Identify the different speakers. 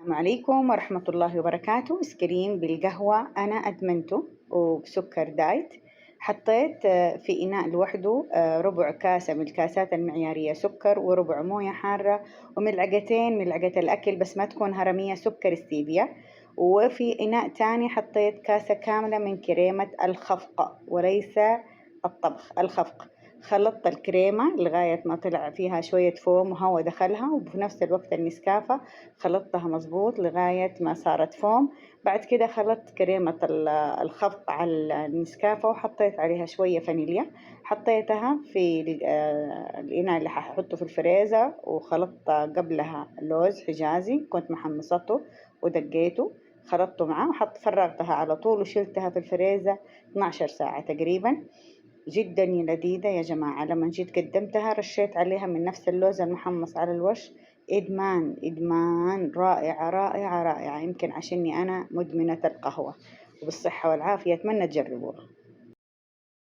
Speaker 1: السلام عليكم ورحمة الله وبركاته. سكرين بالقهوة أنا أدمنته وبسكر دايت. حطيت في إناء لوحده ربع كاسة من الكاسات المعيارية سكر، وربع موية حارة، وملعقتين ملعقة الأكل بس ما تكون هرمية سكر ستيفيا. وفي إناء تاني حطيت كاسة كاملة من كريمة الخفق وليس الطبخ، الخفق. خلطت الكريمة لغاية ما طلع فيها شوية فوم وهواء دخلها، وفي نفس الوقت النسكافة خلطتها مظبوط لغاية ما صارت فوم. بعد كده خلطت كريمة الخفق على النسكافة وحطيت عليها شوية فانيليا. حطيتها في الإناء اللي ححطه في الفريزر، وخلطت قبلها لوز حجازي كنت محمصته ودقيته، خلطته معاه فرغتها على طول وشلتها في الفريزر 12 ساعة تقريبا. جدا لذيذة يا جماعة. لما جيت قدمتها رشيت عليها من نفس اللوز المحمص على الوش. إدمان إدمان، رائعة رائعة رائعة. يمكن عشاني أنا مدمنة القهوة. وبالصحة والعافية، أتمنى تجربوها.